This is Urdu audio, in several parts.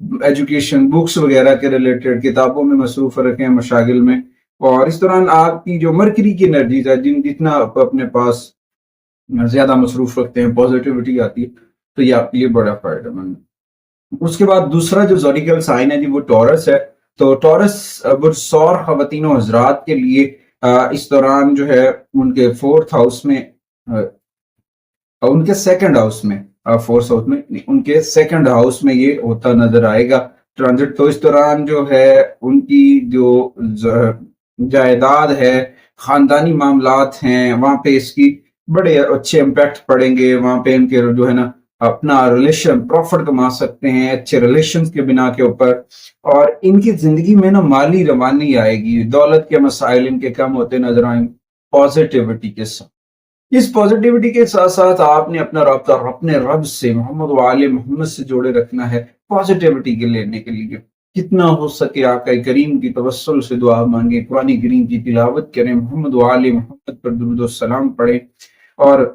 ایجوکیشن بکس وغیرہ کے ریلیٹڈ کتابوں میں مصروف رکھیں مشاغل میں. اور اس دوران آپ کی جو مرکری کی انرجیز ہے جتنا آپ اپنے پاس زیادہ مصروف رکھتے ہیں پازیٹیوٹی آتی ہے تو یہ آپ کے لیے بڑا فائدہ مند ہے. اس کے بعد دوسرا جو زوڈیکل سائن ہے جی وہ ٹورس ہے. تو ٹورس برسور خواتین و حضرات کے لیے اس دوران جو ہے ان کے فورتھ ہاؤس میں ان کے سیکنڈ ہاؤس میں فورتھ ہاؤس میں ان کے سیکنڈ ہاؤس میں یہ ہوتا نظر آئے گا ٹرانزٹ. تو اس دوران جو ہے ان کی جو جائیداد ہے خاندانی معاملات ہیں وہاں پہ اس کی بڑے اچھے امپیکٹ پڑیں گے. وہاں پہ ان کے جو ہے نا اپنا ریلیشن پروفٹ کما سکتے ہیں اچھے ریلیشن کے بنا کے اوپر. اور ان کی زندگی میں نا مالی روانی آئے گی دولت کے مسائل ان کے کم ہوتے نظر آئیں پازیٹیوٹی کے ساتھ. اس پازیٹیوٹی کے ساتھ ساتھ آپ نے اپنا رابطہ اپنے رب سے محمد و آل محمد سے جوڑے رکھنا ہے پازیٹیوٹی کے لینے کے لیے. کتنا ہو سکے آقا کریم کی توسل سے دعا مانگیں قرآن کریم کی تلاوت کریں محمد و آل محمد پر درود و سلام پڑھیں اور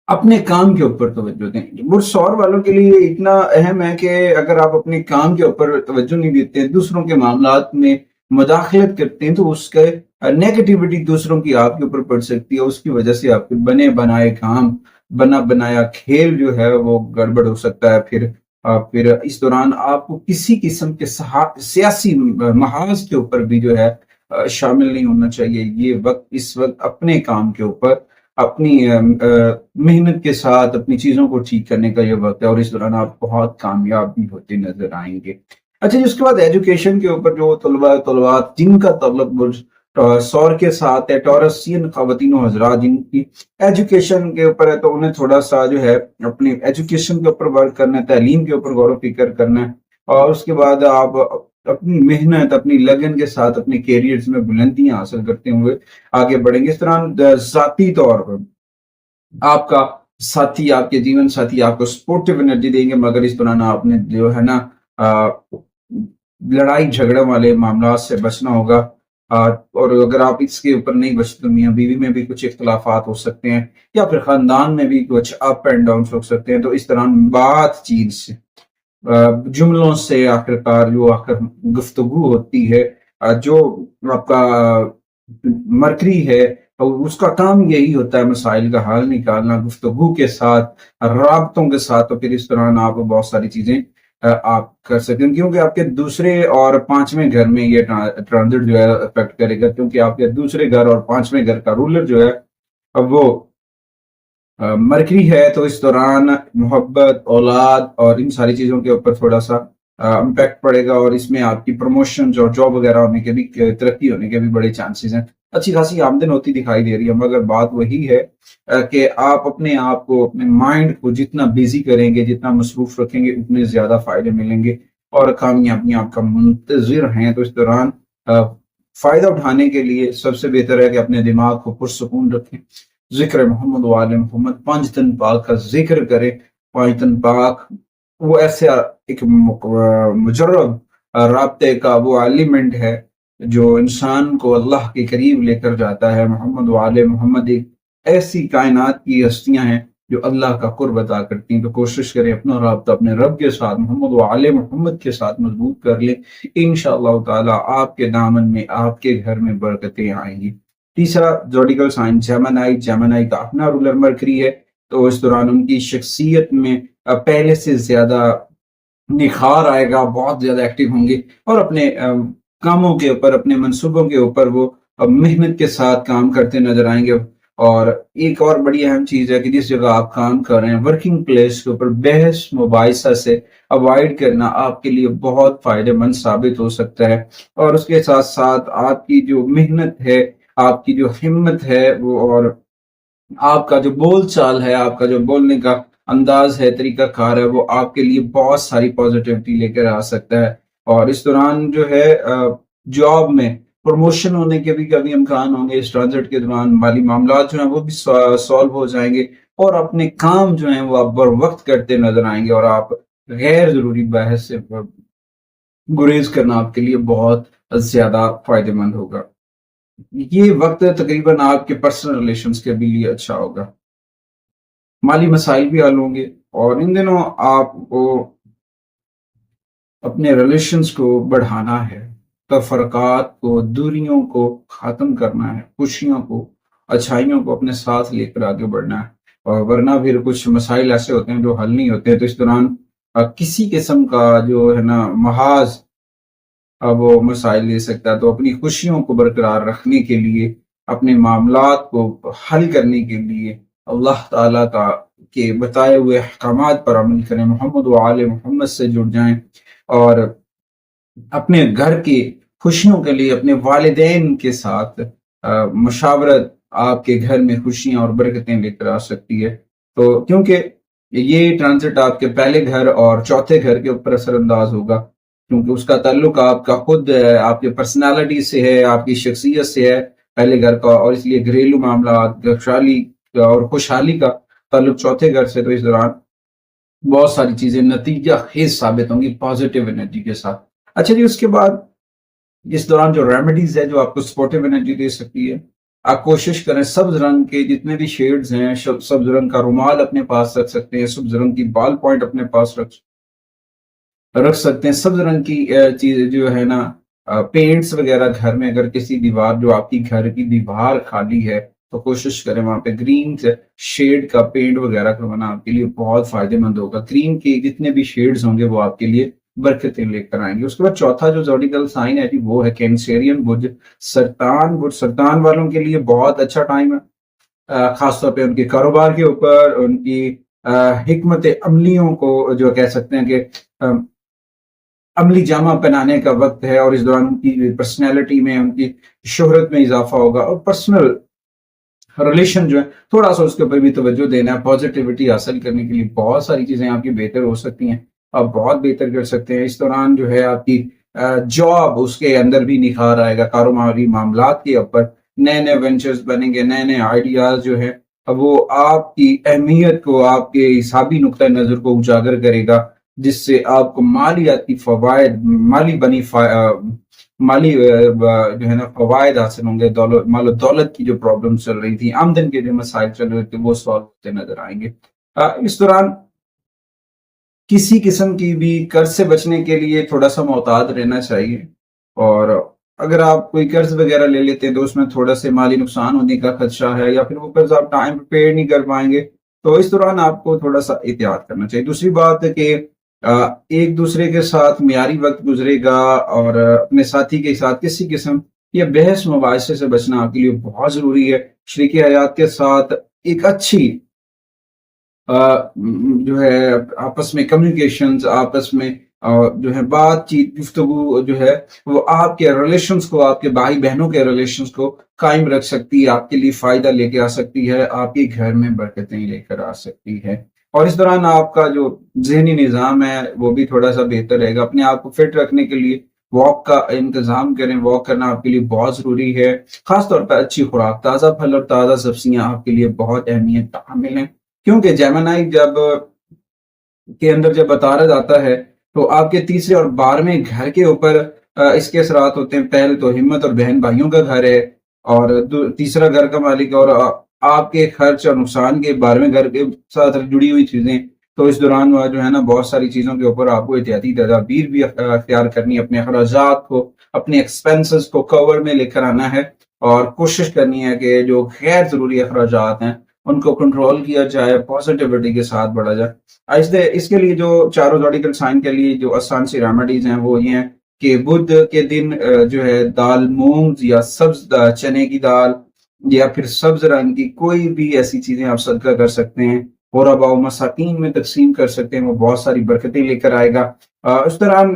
اپنے کام کے اوپر توجہ دیں. برسور والوں کے لیے اتنا اہم ہے کہ اگر آپ اپنے کام کے اوپر توجہ نہیں دیتے ہیں دوسروں کے معاملات میں مداخلت کرتے ہیں تو اس کے نیگیٹیوٹی دوسروں کی آپ کے اوپر پڑ سکتی ہے. اس کی وجہ سے آپ کے بنے بنائے کام بنا بنایا کھیل جو ہے وہ گڑبڑ ہو سکتا ہے. پھر اس دوران آپ کو کسی قسم کے سیاسی محاذ کے اوپر بھی جو ہے شامل نہیں ہونا چاہیے. یہ وقت اس وقت اپنے کام کے اوپر اپنی محنت کے ساتھ اپنی چیزوں کو ٹھیک کرنے کا یہ وقت ہے اور اس دوران آپ بہت کامیاب بھی ہوتے نظر آئیں گے. اچھا جی اس کے بعد ایجوکیشن کے اوپر جو طلبات جن کا تعلق سور کے ساتھ ہے ٹورسین خواتین و حضرات جن کی ایجوکیشن کے اوپر ہے تو انہیں تھوڑا سا جو ہے اپنی ایجوکیشن کے اوپر ورک کرنا ہے تعلیم کے اوپر غور و فکر کرنا ہے. اور اس کے بعد آپ اپنی محنت اپنی لگن کے ساتھ اپنے کیریئرز میں بلندیاں حاصل کرتے ہوئے آگے بڑھیں گے. اس طرح ذاتی طور پر آپ کا ساتھی آپ کے جیون ساتھی آپ کو سپورٹیو انرجی دیں گے مگر اس دوران آپ نے جو ہے نا لڑائی جھگڑے والے معاملات سے بچنا ہوگا. اور اگر آپ اس کے اوپر نہیں بچتے تو میاں بیوی میں بھی کچھ اختلافات ہو سکتے ہیں یا پھر خاندان میں بھی کچھ اپ اینڈ ڈاؤن ہو سکتے ہیں. تو اس طرح بات چیت سے جملوں سے آخرکار جو آخر گفتگو ہوتی ہے جو آپ کا مرکری ہے اس کا کام یہی ہوتا ہے مسائل کا حل نکالنا گفتگو کے ساتھ رابطوں کے ساتھ. تو پھر اس طرح آپ بہت ساری چیزیں آپ کر سکتے ہیں کیونکہ آپ کے دوسرے اور پانچویں گھر میں یہ ٹرانزٹ جو ہے افیکٹ کرے گا کیونکہ آپ کے دوسرے گھر اور پانچویں گھر کا رولر جو ہے اب وہ مرکری ہے. تو اس دوران محبت اولاد اور ان ساری چیزوں کے اوپر تھوڑا سا امپیکٹ پڑے گا اور اس میں آپ کی پروموشن اور جاب وغیرہ ہونے کے بھی ترقی ہونے کے بھی بڑے چانسز ہیں. اچھی خاصی آمدن ہوتی دکھائی دے رہی ہے مگر بات وہی ہے کہ آپ اپنے آپ کو اپنے مائنڈ کو جتنا بیزی کریں گے جتنا مصروف رکھیں گے اتنے زیادہ فائدے ملیں گے اور کامیابیاں آپ کا منتظر ہیں. تو اس دوران فائدہ اٹھانے کے لیے سب سے بہتر ہے کہ اپنے دماغ کو پرسکون رکھیں ذکر محمد و آل محمد 5 دن پاک کا ذکر کریں. 5 دن پاک وہ ایسے ایک مجرب رابطے کا وہ ایلیمنٹ ہے جو انسان کو اللہ کے قریب لے کر جاتا ہے. محمد و آل محمد ایک ایسی کائنات کی ہستیاں ہیں جو اللہ کا قرب عطا کرتی ہیں. تو کوشش کریں اپنا رابطہ اپنے رب کے ساتھ محمد و آل محمد کے ساتھ مضبوط کر لیں. انشاءاللہ تعالی آپ کے دامن میں آپ کے گھر میں برکتیں آئیں گی. تیسرا زوڈیکل سائن جیمنائی کا اپنا رولر مرکری ہے. تو اس دوران ان کی شخصیت میں پہلے سے زیادہ نکھار آئے گا بہت زیادہ ایکٹیو ہوں گے اور اپنے کاموں کے اوپر اپنے منصوبوں کے اوپر وہ محنت کے ساتھ کام کرتے نظر آئیں گے. اور ایک اور بڑی اہم چیز ہے کہ جس جگہ آپ کام کر رہے ہیں ورکنگ پلیس کے اوپر بحث مباحثہ سے اوائڈ کرنا آپ کے لیے بہت فائدہ مند ثابت ہو سکتا ہے. اور اس کے ساتھ ساتھ آپ کی جو محنت ہے آپ کی جو ہمت ہے وہ اور آپ کا جو بول چال ہے آپ کا جو بولنے کا انداز ہے طریقہ کار ہے وہ آپ کے لیے بہت ساری پازیٹیوٹی لے کر آ سکتا ہے. اور اس دوران جو ہے جاب میں پروموشن ہونے کے بھی کبھی امکان ہوں گے. اس ٹرانزٹ کے دوران مالی معاملات جو ہیں وہ بھی سالو ہو جائیں گے اور اپنے کام جو ہیں وہ آپ بر وقت کرتے نظر آئیں گے اور آپ غیر ضروری بحث سے گریز کرنا آپ کے لیے بہت زیادہ فائدہ مند ہوگا. یہ وقت تقریباً آپ کے پرسنل ریلیشنز کے بھی لیے اچھا ہوگا. مالی مسائل بھی حل ہوں گے اور ان دنوں آپ کو اپنے ریلیشنز کو بڑھانا ہے، تفرقات کو، دوریوں کو ختم کرنا ہے، خوشیوں کو، اچھائیوں کو اپنے ساتھ لے کر آگے بڑھنا ہے، اور ورنہ پھر کچھ مسائل ایسے ہوتے ہیں جو حل نہیں ہوتے ہیں، تو اس دوران کسی قسم کا جو ہے نا محاذ وہ مسائل لے سکتا ہے۔ تو اپنی خوشیوں کو برقرار رکھنے کے لیے، اپنے معاملات کو حل کرنے کے لیے اللہ تعالیٰ کا کے بتائے ہوئے احکامات پر عمل کریں، محمد و آل محمد سے جڑ جائیں، اور اپنے گھر کی خوشیوں کے لیے اپنے والدین کے ساتھ مشاورت آپ کے گھر میں خوشیاں اور برکتیں لے کر آ سکتی ہے۔ تو کیونکہ یہ ٹرانزٹ آپ کے پہلے گھر اور چوتھے گھر کے اوپر اثر انداز ہوگا، کیونکہ اس کا تعلق آپ کا خود آپ کے پرسنالٹی سے ہے، آپ کی شخصیت سے ہے پہلے گھر کا، اور اس لیے گھریلو معاملات، خوشحالی اور خوشحالی کا تعلق چوتھے گھر سے۔ تو اس دوران بہت ساری چیزیں نتیجہ خیز ثابت ہوں گی پازیٹیو انرجی کے ساتھ۔ اچھا جی، اس کے بعد اس دوران جو ریمیڈیز ہے جو آپ کو سپورٹیو انرجی دے سکتی ہے، آپ کوشش کریں سبز رنگ کے جتنے بھی شیڈز ہیں، سبز رنگ کا رومال اپنے پاس رکھ سکتے ہیں، سبز رنگ کی بال پوائنٹ اپنے پاس رکھ سکتے ہیں، سبز رنگ کی چیز جو ہے نا پینٹس وغیرہ گھر میں، اگر کسی دیوار جو آپ کی گھر کی دیوار خالی ہے تو کوشش کریں وہاں پہ گرین شیڈ کا پینٹ وغیرہ کروانا آپ کے لیے بہت فائدے مند ہوگا۔ گرین کے جتنے بھی شیڈز ہوں گے وہ آپ کے لیے برکتیں لے کر آئیں گے۔ اس کے بعد چوتھا جو زوڈیکل سائن ہے جی وہ ہے کینسیرین برج، سرطان برج۔ سرطان والوں کے لیے بہت اچھا ٹائم ہے، خاص طور پہ ان کے کاروبار کے اوپر، ان کی حکمت عملیوں کو جو کہہ سکتے ہیں کہ عملی جامہ پہنانے کا وقت ہے، اور اس دوران ان کی پرسنالٹی میں، ان کی شہرت میں اضافہ ہوگا، اور پرسنل ریلیشن جو ہے تھوڑا سا اس کے اوپر بھی توجہ دینا ہے۔ پازیٹیوٹی حاصل کرنے کے لیے بہت ساری چیزیں آپ کی بہتر ہو سکتی ہیں، آپ بہت بہتر کر سکتے ہیں۔ اس دوران جو ہے آپ کی جاب، اس کے اندر بھی نکھار آئے گا، کاروباری معاملات کے اوپر نئے نئے وینچرز بنیں گے، نئے نئے آئیڈیاز جو ہے وہ آپ کی اہمیت کو، آپ کے حسابی نقطۂ نظر کو اجاگر کرے گا، جس سے آپ کو مالیاتی فوائد، مالی جو ہے نا فوائد حاصل ہوں گے، مال و دولت کی جو پرابلم چل رہی تھی، آمدن کے جو مسائل چل رہے تھے وہ سالو ہوتے نظر آئیں گے۔ اس دوران کسی قسم کی بھی قرض سے بچنے کے لیے تھوڑا سا محتاط رہنا چاہیے، اور اگر آپ کوئی قرض وغیرہ لے لیتے ہیں تو اس میں تھوڑا سے مالی نقصان ہونے کا خدشہ ہے، یا پھر وہ قرض آپ ٹائم پہ پے نہیں کر پائیں گے، تو اس دوران آپ کو تھوڑا سا احتیاط کرنا چاہیے۔ دوسری بات ہے کہ ایک دوسرے کے ساتھ معیاری وقت گزرے گا، اور اپنے ساتھی کے ساتھ کسی قسم یا بحث مباحثے سے بچنا آپ کے لیے بہت ضروری ہے۔ شریک حیات کے ساتھ ایک اچھی جو ہے آپس میں کمیونیکیشنز، آپس میں جو ہے بات چیت، گفتگو جو ہے وہ آپ کے ریلیشنز کو، آپ کے بھائی بہنوں کے ریلیشنز کو قائم رکھ سکتی ہے، آپ کے لیے فائدہ لے کے آ سکتی ہے، آپ کے گھر میں برکتیں لے کر آ سکتی ہے۔ اور اس دوران آپ کا جو ذہنی نظام ہے وہ بھی تھوڑا سا بہتر رہے گا۔ اپنے آپ کو فٹ رکھنے کے لیے واک کا انتظام کریں، واک کرنا آپ کے لیے بہت ضروری ہے، خاص طور پر اچھی خوراک، تازہ پھل اور تازہ سبزیاں آپ کے لیے بہت اہمیت کا حامل ہیں، کیونکہ جیمنائی کے اندر جب عطارد آتا ہے تو آپ کے تیسرے اور 12ویں گھر کے اوپر اس کے اثرات ہوتے ہیں۔ پہلے تو ہمت اور بہن بھائیوں کا گھر ہے، اور تیسرا گھر کا مالک، اور آپ کے خرچ اور نقصان کے 12ویں گھر کے ساتھ جڑی ہوئی چیزیں، تو اس دوران جو ہے نا بہت ساری چیزوں کے اوپر آپ کو احتیاطی تدابیر بھی اختیار کرنی ہے، اپنے اخراجات کو، اپنے ایکسپینسز کو کور میں لے کر آنا ہے، اور کوشش کرنی ہے کہ جو غیر ضروری اخراجات ہیں ان کو کنٹرول کیا جائے، پازیٹیوٹی کے ساتھ بڑھا جائے۔ اس کے لیے جو چاروں زوڈیکل سائن کے لیے جو آسان سی ریمیڈیز ہیں وہ یہ ہیں کہ بدھ کے دن جو ہے دال مونگ یا سبز چنے کی دال، یا پھر سبز رنگ کی کوئی بھی ایسی چیزیں آپ صدقہ کر سکتے ہیں، غرباء و مساکین میں تقسیم کر سکتے ہیں، وہ بہت ساری برکتیں لے کر آئے گا۔ اس دوران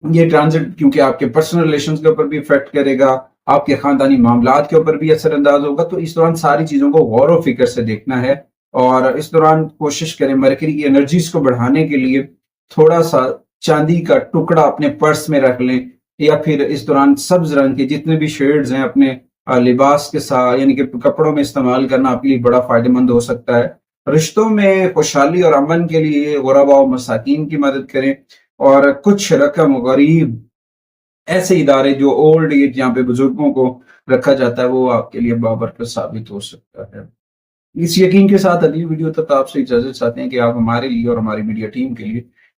یہ ٹرانزٹ کیونکہ آپ کے پرسنل ریلیشنز کے اوپر بھی افیکٹ کرے گا، آپ کے خاندانی معاملات کے اوپر بھی اثر انداز ہوگا، تو اس دوران ساری چیزوں کو غور و فکر سے دیکھنا ہے، اور اس دوران کوشش کریں مرکری کی انرجیز کو بڑھانے کے لیے تھوڑا سا چاندی کا ٹکڑا اپنے پرس میں رکھ لیں، یا پھر اس دوران سبز رنگ کے جتنے بھی شیڈز ہیں اپنے لباس کے ساتھ، یعنی کہ کپڑوں میں استعمال کرنا آپ کے لیے بڑا فائدہ مند ہو سکتا ہے۔ رشتوں میں خوشحالی اور امن کے لیے غرباء و مساکین کی مدد کریں، اور کچھ رقم غریب ایسے ادارے جو اولڈ ایج جہاں پہ بزرگوں کو رکھا جاتا ہے وہ آپ کے لیے بابرکت ثابت ہو سکتا ہے۔ اس یقین کے ساتھ اگلی ویڈیو تک آپ سے اجازت چاہتے ہیں کہ آپ ہمارے لیے اور ہماری میڈیا ٹیم کے لیے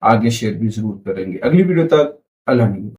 آگے شیئر بھی ضرور کریں گے. اگلی ویڈیو تک اللہ حافظ.